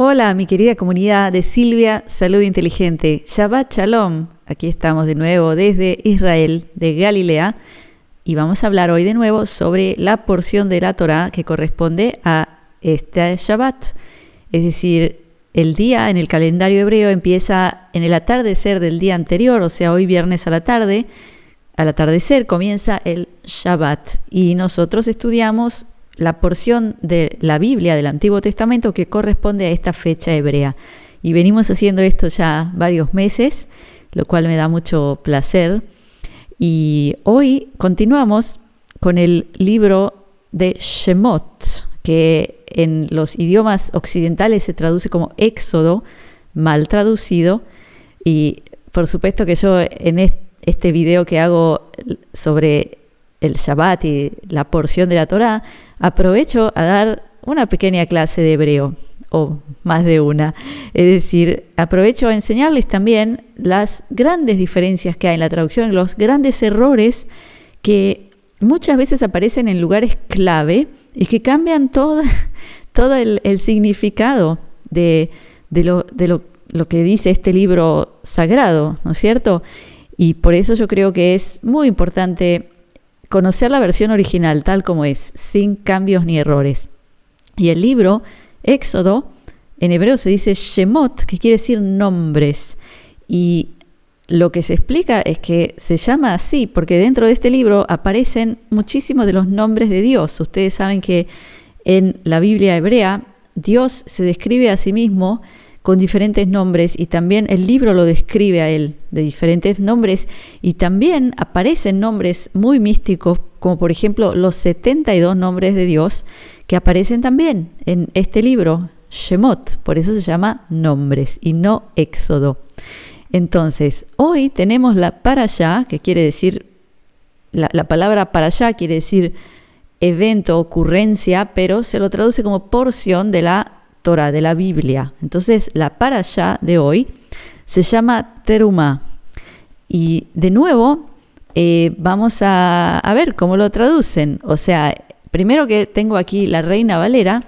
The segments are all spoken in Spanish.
Hola, mi querida comunidad de Silvia Salud Inteligente. Shabbat Shalom. Aquí estamos de nuevo desde Israel, de Galilea, y vamos a hablar hoy de nuevo sobre la porción de la Torá que corresponde a este Shabbat. Es decir, el día en el calendario hebreo empieza en el atardecer del día anterior, o sea, hoy viernes a la tarde. Al atardecer comienza el Shabbat y nosotros estudiamos la porción de la Biblia del Antiguo Testamento que corresponde a esta fecha hebrea. Y venimos haciendo esto ya varios meses, lo cual me da mucho placer. Y hoy continuamos con el libro de Shemot, que en los idiomas occidentales se traduce como Éxodo, mal traducido. Y por supuesto que yo en este video que hago sobre el Shabbat y la porción de la Torá, aprovecho a dar una pequeña clase de hebreo, o más de una. Es decir, aprovecho a enseñarles también las grandes diferencias que hay en la traducción, los grandes errores que muchas veces aparecen en lugares clave y que cambian todo el significado de lo que dice este libro sagrado, ¿no es cierto? Y por eso yo creo que es muy importante conocer la versión original tal como es, sin cambios ni errores. Y el libro Éxodo, en hebreo se dice Shemot, que quiere decir nombres. Y lo que se explica es que se llama así porque dentro de este libro aparecen muchísimos de los nombres de Dios. Ustedes saben que en la Biblia hebrea Dios se describe a sí mismo con diferentes nombres y también el libro lo describe a él de diferentes nombres y también aparecen nombres muy místicos como por ejemplo los 72 nombres de Dios que aparecen también en este libro Shemot, por eso se llama nombres y no Éxodo. Entonces hoy tenemos la parashá, que quiere decir, la palabra parashá quiere decir evento, ocurrencia, pero se lo traduce como porción de la Torah, de la Biblia. Entonces la parashá de hoy se llama Terumá. Y de nuevo vamos a ver cómo lo traducen. O sea, primero que tengo aquí la Reina Valera,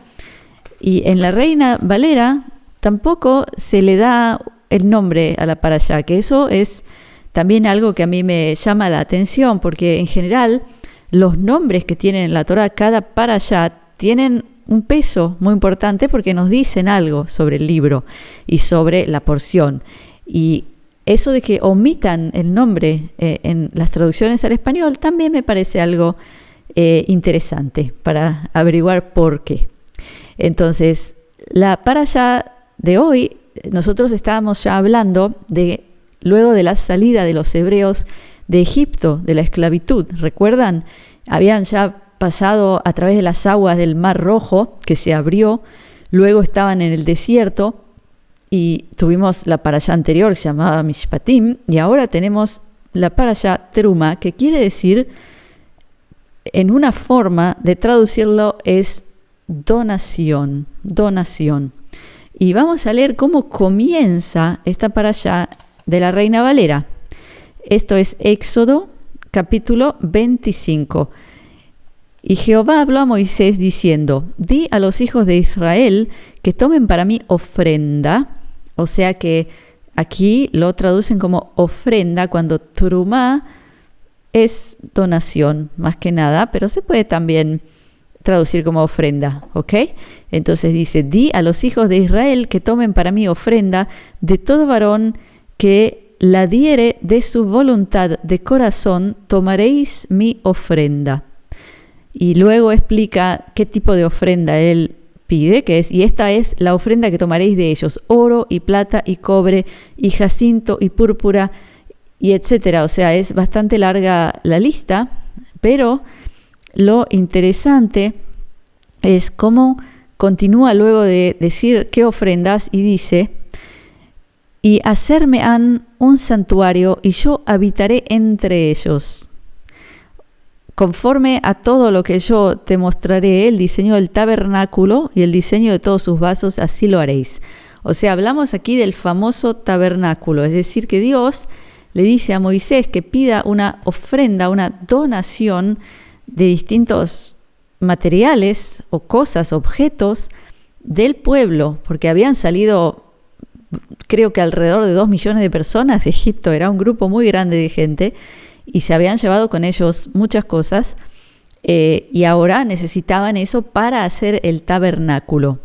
y en la Reina Valera tampoco se le da el nombre a la parashá, que eso es también algo que a mí me llama la atención, porque en general los nombres que tienen en la Torah, cada parashá, tienen un peso muy importante porque nos dicen algo sobre el libro y sobre la porción. Y eso de que omitan el nombre en las traducciones al español también me parece algo interesante para averiguar por qué. Entonces, la parashá de hoy, nosotros estábamos ya hablando de luego de la salida de los hebreos de Egipto, de la esclavitud. ¿Recuerdan? Habían ya pasado a través de las aguas del Mar Rojo, que se abrió, luego estaban en el desierto y tuvimos la parashá anterior que se llamaba Mishpatim, y ahora tenemos la parashá Terumá, que quiere decir, en una forma de traducirlo, es donación. Y vamos a leer cómo comienza esta parashá de la Reina Valera. Esto es Éxodo, capítulo 25. Y Jehová habló a Moisés diciendo: di a los hijos de Israel que tomen para mí ofrenda. O sea que aquí lo traducen como ofrenda, cuando Terumá es donación, más que nada, pero se puede también traducir como ofrenda, ¿ok? Entonces dice: di a los hijos de Israel que tomen para mí ofrenda de todo varón que la diere de su voluntad de corazón, tomaréis mi ofrenda. Y luego explica qué tipo de ofrenda él pide, que es: y esta es la ofrenda que tomaréis de ellos: oro y plata y cobre y jacinto y púrpura y etcétera. O sea, es bastante larga la lista, pero lo interesante es cómo continúa luego de decir qué ofrendas y dice: y hacerme han un santuario y yo habitaré entre ellos. Conforme a todo lo que yo te mostraré, el diseño del tabernáculo y el diseño de todos sus vasos, así lo haréis. O sea, hablamos aquí del famoso tabernáculo, es decir, que Dios le dice a Moisés que pida una ofrenda, una donación de distintos materiales o cosas, objetos, del pueblo, porque habían salido, creo que alrededor de 2 millones de personas de Egipto, era un grupo muy grande de gente, y se habían llevado con ellos muchas cosas, y ahora necesitaban eso para hacer el tabernáculo.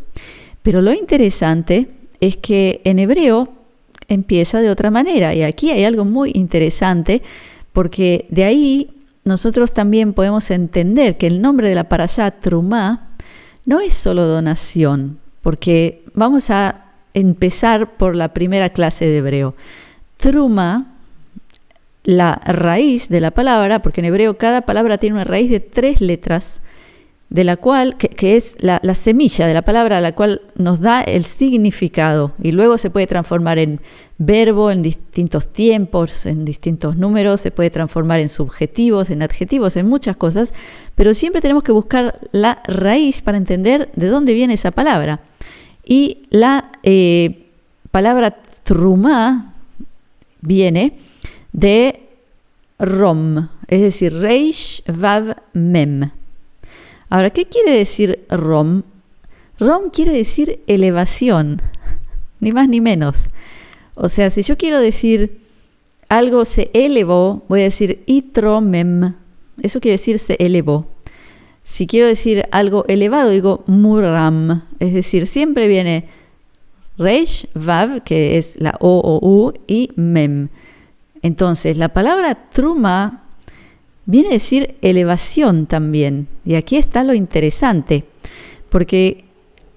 Pero lo interesante es que en hebreo empieza de otra manera, y aquí hay algo muy interesante, porque de ahí nosotros también podemos entender que el nombre de la parashá, Trumá, no es solo donación, porque vamos a empezar por la primera clase de hebreo. Trumá, la raíz de la palabra, porque en hebreo cada palabra tiene una raíz de 3 letras, de la cual, que es la semilla de la palabra, la cual nos da el significado, y luego se puede transformar en verbo en distintos tiempos, en distintos números, se puede transformar en subjetivos, en adjetivos, en muchas cosas, pero siempre tenemos que buscar la raíz para entender de dónde viene esa palabra. Y la palabra trumá viene de rom, es decir, reish vav mem. Ahora, ¿qué quiere decir rom? Rom quiere decir elevación, ni más ni menos. O sea, si yo quiero decir algo se elevó, voy a decir itromem. Eso quiere decir se elevó. Si quiero decir algo elevado, digo muram. Es decir, siempre viene reish, vav, que es la o u, y mem. Entonces, la palabra truma viene a decir elevación también. Y aquí está lo interesante, porque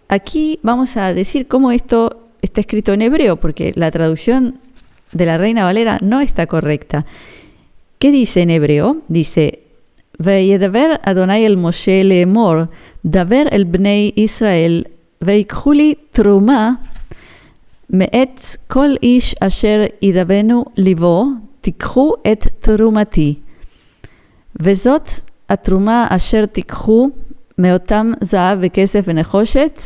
aquí vamos a decir cómo esto está escrito en hebreo, porque la traducción de la Reina Valera no está correcta. ¿Qué dice en hebreo? Dice, Veyedaber Adonai el Moshe leemor, daber el bnei Israel, veikhu li truma, me'et kol ish asher idabenu livo, tikhu et trumati. וזאת התרומה אשר תיקחו מאותם זהב וכסף ונחושת.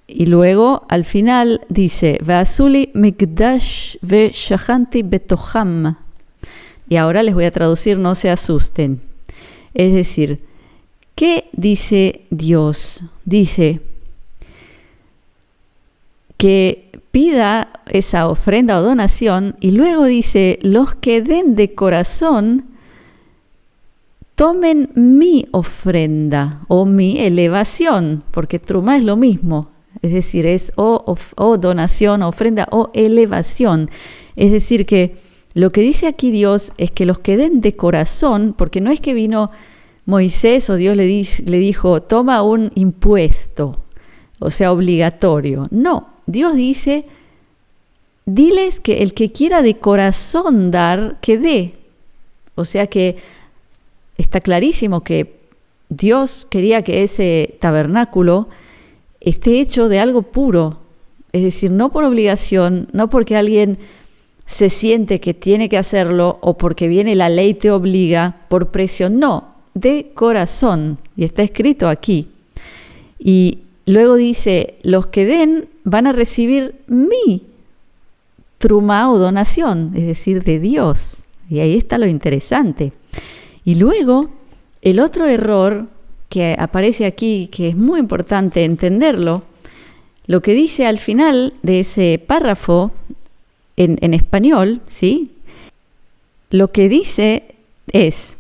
Y luego al final dice, ועשו לי מקדש ושכנתי בתוכם. Y ahora les voy a traducir, no se asusten. Es decir, ¿qué dice Dios? Dice que pida esa ofrenda o donación, y luego dice, los que den de corazón tomen mi ofrenda o mi elevación, porque truma es lo mismo, es decir, es o donación, ofrenda o elevación. Es decir, que lo que dice aquí Dios es que los que den de corazón, porque no es que vino Moisés o Dios le dijo, toma un impuesto, o sea, obligatorio. No, Dios dice, diles que el que quiera de corazón dar, que dé. O sea que está clarísimo que Dios quería que ese tabernáculo esté hecho de algo puro, es decir, no por obligación, no porque alguien se siente que tiene que hacerlo o porque viene la ley te obliga por presión, no, de corazón, y está escrito aquí. Y luego dice, los que den van a recibir mi truma o donación, es decir, de Dios, y ahí está lo interesante. Y luego, el otro error que aparece aquí, que es muy importante entenderlo, lo que dice al final de ese párrafo en español, ¿sí? Lo que dice es,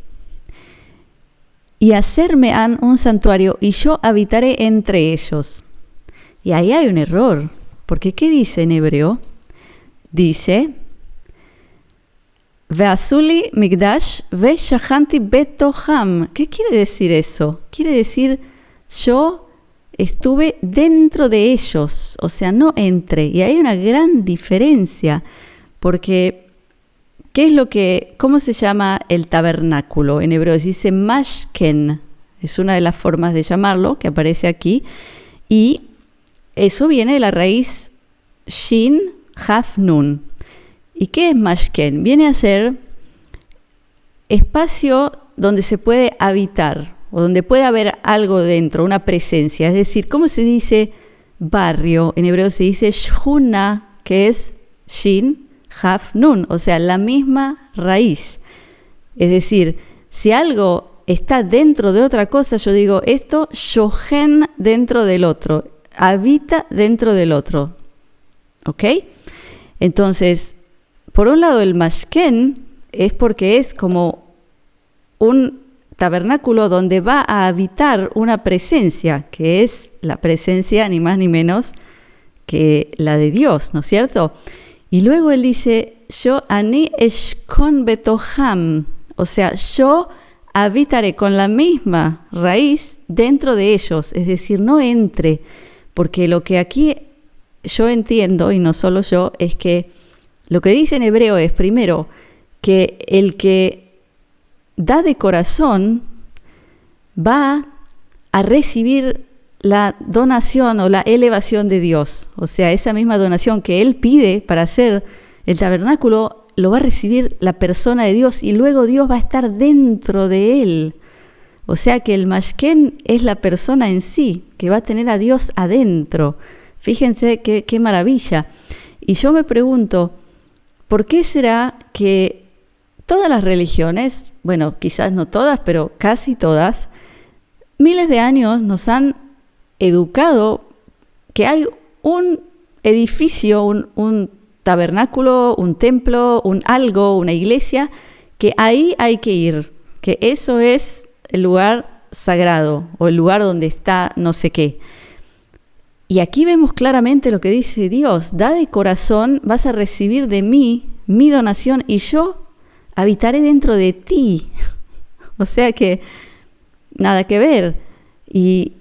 y hacerme han un santuario y yo habitaré entre ellos. Y ahí hay un error, porque ¿qué dice en hebreo? Dice, Ve'asuli migdash ve'shachanti betoham. ¿Qué quiere decir eso? Quiere decir, yo estuve dentro de ellos, o sea, no entre. Y hay una gran diferencia, porque ¿cómo se llama el tabernáculo? En hebreo se dice mashken, es una de las formas de llamarlo que aparece aquí, y eso viene de la raíz shin, haf, nun. ¿Y qué es mashken? Viene a ser espacio donde se puede habitar, o donde puede haber algo dentro, una presencia. Es decir, ¿cómo se dice barrio? En hebreo se dice shchuna, que es shin, haf, nun, o sea, la misma raíz. Es decir, si algo está dentro de otra cosa, yo digo, esto shohen dentro del otro. habita dentro del otro. ¿Ok? Entonces, por un lado, el mashken es porque es como un tabernáculo donde va a habitar una presencia, que es la presencia ni más ni menos que la de Dios, ¿no es cierto? Y luego él dice, yo ani eshkon betoham, o sea, yo habitaré con la misma raíz dentro de ellos, es decir, no entre, porque lo que aquí yo entiendo, y no solo yo, es que lo que dice en hebreo es, primero, que el que da de corazón va a recibir la donación o la elevación de Dios. O sea, esa misma donación que él pide para hacer el tabernáculo, lo va a recibir la persona de Dios y luego Dios va a estar dentro de él. O sea que el mashken es la persona en sí, que va a tener a Dios adentro. Fíjense qué maravilla. Y yo me pregunto, ¿por qué será que todas las religiones, bueno, quizás no todas, pero casi todas, miles de años nos han educado que hay un edificio, un tabernáculo, un templo, un algo, una iglesia, que ahí hay que ir, que eso es el lugar sagrado o el lugar donde está no sé qué? Y aquí vemos claramente lo que dice Dios, da de corazón, vas a recibir de mí mi donación y yo habitaré dentro de ti. O sea que nada que ver. Y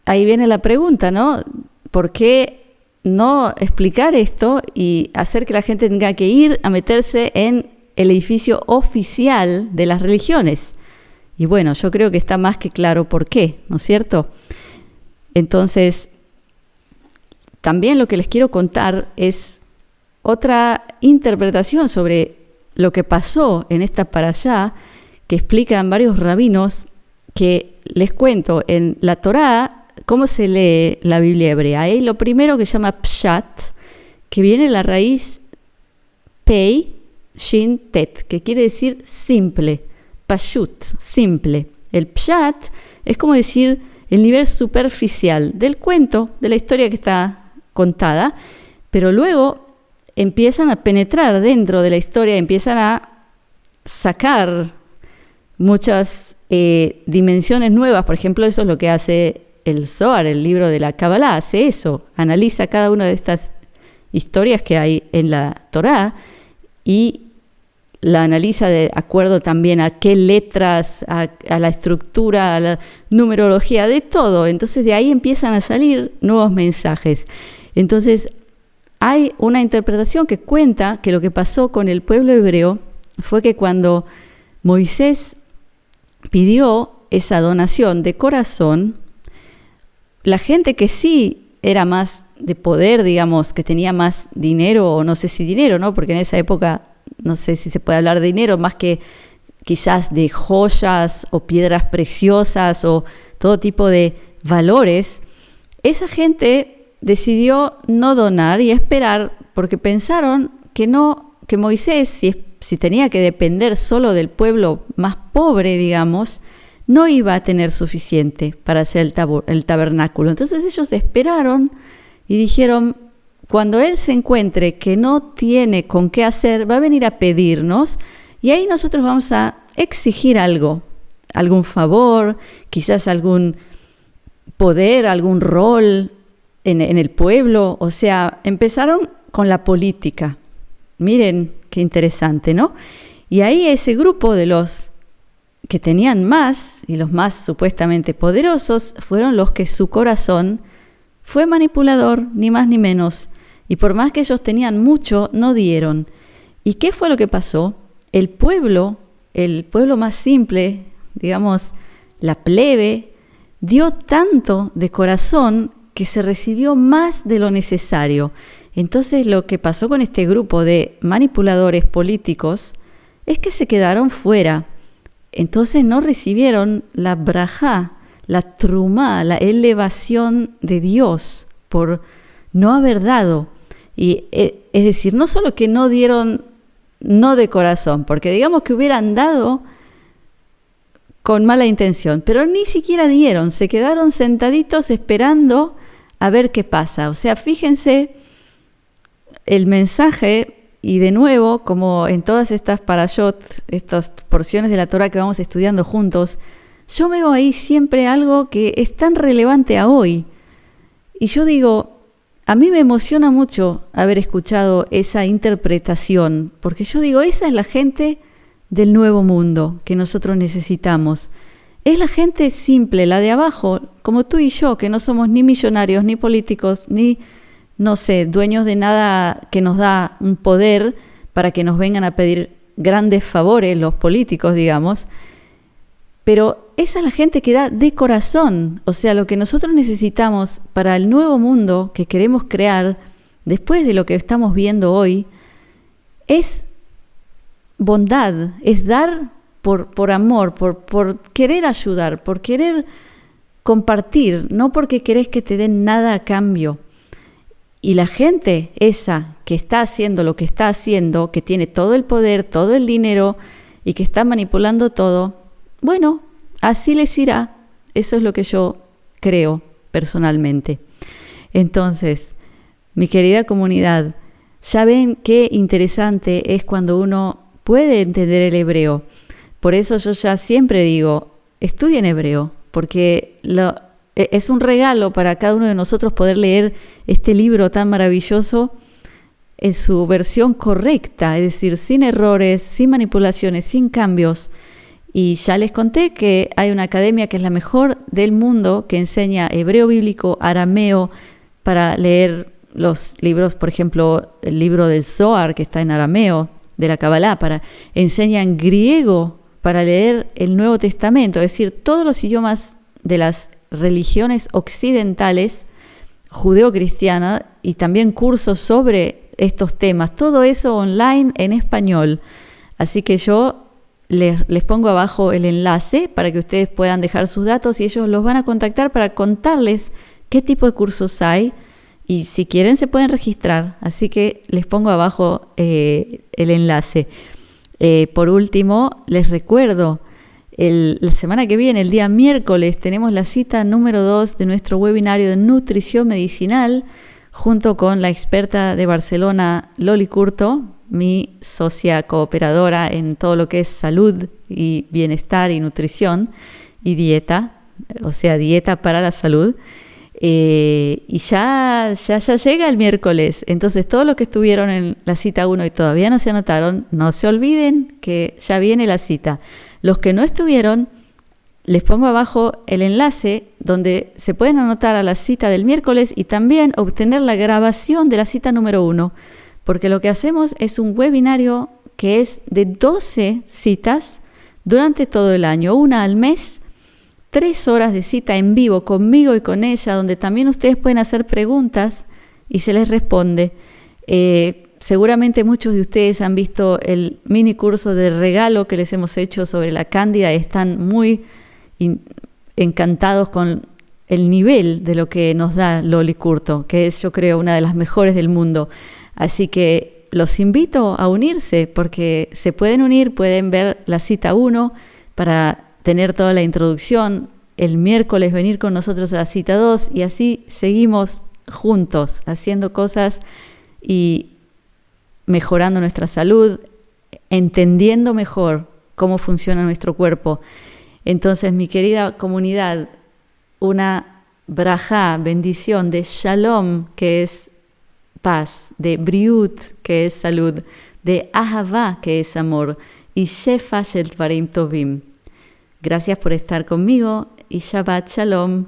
ahí viene la pregunta, ¿no? ¿Por qué no explicar esto y hacer que la gente tenga que ir a meterse en el edificio oficial de las religiones? Y bueno, yo creo que está más que claro por qué, ¿no es cierto? Entonces, también lo que les quiero contar es otra interpretación sobre lo que pasó en esta parashá, que explican varios rabinos, que les cuento en la Torá cómo se lee la Biblia hebrea. Hay lo primero que se llama pshat, que viene de la raíz pei, shin, tet, que quiere decir simple, pashut, simple. El pshat es como decir el nivel superficial del cuento, de la historia que está contada, pero luego empiezan a penetrar dentro de la historia, empiezan a sacar muchas dimensiones nuevas. Por ejemplo, eso es lo que hace el Zohar, el libro de la Kabbalah, hace eso, analiza cada una de estas historias que hay en la Torá y la analiza de acuerdo también a qué letras, a la estructura, a la numerología, de todo. Entonces de ahí empiezan a salir nuevos mensajes. Entonces hay una interpretación que cuenta que lo que pasó con el pueblo hebreo fue que cuando Moisés pidió esa donación de corazón, la gente que sí era más de poder, digamos, que tenía más dinero, o no sé si dinero, ¿no? Porque en esa época no sé si se puede hablar de dinero, más que quizás de joyas o piedras preciosas o todo tipo de valores, esa gente decidió no donar y esperar, porque pensaron que Moisés, si tenía que depender solo del pueblo más pobre, digamos, no iba a tener suficiente para hacer el tabernáculo. Entonces ellos esperaron y dijeron, cuando él se encuentre que no tiene con qué hacer, va a venir a pedirnos y ahí nosotros vamos a exigir algo, algún favor, quizás algún poder, algún rol en el pueblo. O sea, empezaron con la política. Miren qué interesante, ¿no? Y ahí ese grupo de los que tenían más y los más supuestamente poderosos fueron los que su corazón fue manipulador, ni más ni menos. Y por más que ellos tenían mucho, no dieron. ¿Y qué fue lo que pasó? El pueblo más simple, digamos, la plebe, dio tanto de corazón que se recibió más de lo necesario. Entonces lo que pasó con este grupo de manipuladores políticos es que se quedaron fuera. Entonces no recibieron la brajá, la trumá, la elevación de Dios por no haber dado. Y es decir, no solo que no dieron, no de corazón, porque digamos que hubieran dado con mala intención, pero ni siquiera dieron, se quedaron sentaditos esperando a ver qué pasa. O sea, fíjense el mensaje, y de nuevo, como en todas estas parashot, estas porciones de la Torah que vamos estudiando juntos, yo veo ahí siempre algo que es tan relevante a hoy. Y yo digo, a mí me emociona mucho haber escuchado esa interpretación, porque yo digo, esa es la gente del nuevo mundo que nosotros necesitamos. Es la gente simple, la de abajo, como tú y yo, que no somos ni millonarios, ni políticos, ni, no sé, dueños de nada que nos da un poder para que nos vengan a pedir grandes favores, los políticos, digamos. Pero esa es la gente que da de corazón. O sea, lo que nosotros necesitamos para el nuevo mundo que queremos crear, después de lo que estamos viendo hoy, es bondad, es dar por amor, por querer ayudar, por querer compartir, no porque querés que te den nada a cambio. Y la gente esa que está haciendo lo que está haciendo, que tiene todo el poder, todo el dinero y que está manipulando todo, bueno, así les irá. Eso es lo que yo creo personalmente. Entonces, mi querida comunidad, ya ven qué interesante es cuando uno puede entender el hebreo. Por eso yo ya siempre digo, estudien hebreo, porque es un regalo para cada uno de nosotros poder leer este libro tan maravilloso en su versión correcta, es decir, sin errores, sin manipulaciones, sin cambios. Y ya les conté que hay una academia que es la mejor del mundo, que enseña hebreo bíblico, arameo, para leer los libros, por ejemplo, el libro del Zohar, que está en arameo, de la Kabbalah, enseñan griego para leer el Nuevo Testamento, es decir, todos los idiomas de las religiones occidentales, judeo-cristiana, y también cursos sobre estos temas, todo eso online en español. Así que yo les pongo abajo el enlace para que ustedes puedan dejar sus datos y ellos los van a contactar para contarles qué tipo de cursos hay y si quieren se pueden registrar. Así que les pongo abajo el enlace. Por último, les recuerdo, la semana que viene, el día miércoles, tenemos la cita número 2 de nuestro webinario de nutrición medicinal junto con la experta de Barcelona, Loli Curto, mi socia cooperadora en todo lo que es salud y bienestar y nutrición y dieta, o sea, dieta para la salud. Y ya llega el miércoles. Entonces, todos los que estuvieron en la cita 1 y todavía no se anotaron, no se olviden que ya viene la cita. Los que no estuvieron, les pongo abajo el enlace donde se pueden anotar a la cita del miércoles y también obtener la grabación de la cita número 1. Porque lo que hacemos es un webinario que es de 12 citas durante todo el año, una al mes, 3 horas de cita en vivo conmigo y con ella, donde también ustedes pueden hacer preguntas y se les responde. Seguramente muchos de ustedes han visto el mini curso de regalo que les hemos hecho sobre la cándida y están muy encantados con el nivel de lo que nos da Loli Curto, que es, yo creo, una de las mejores del mundo. Así que los invito a unirse porque se pueden unir, pueden ver la cita 1 para tener toda la introducción, el miércoles venir con nosotros a la cita 2 y así seguimos juntos haciendo cosas y mejorando nuestra salud, entendiendo mejor cómo funciona nuestro cuerpo. Entonces, mi querida comunidad, una brajá, bendición de shalom, que es paz, de briut, que es salud, de ahavá, que es amor, y shefa shel dvarim tovim. Gracias por estar conmigo y Shabbat Shalom.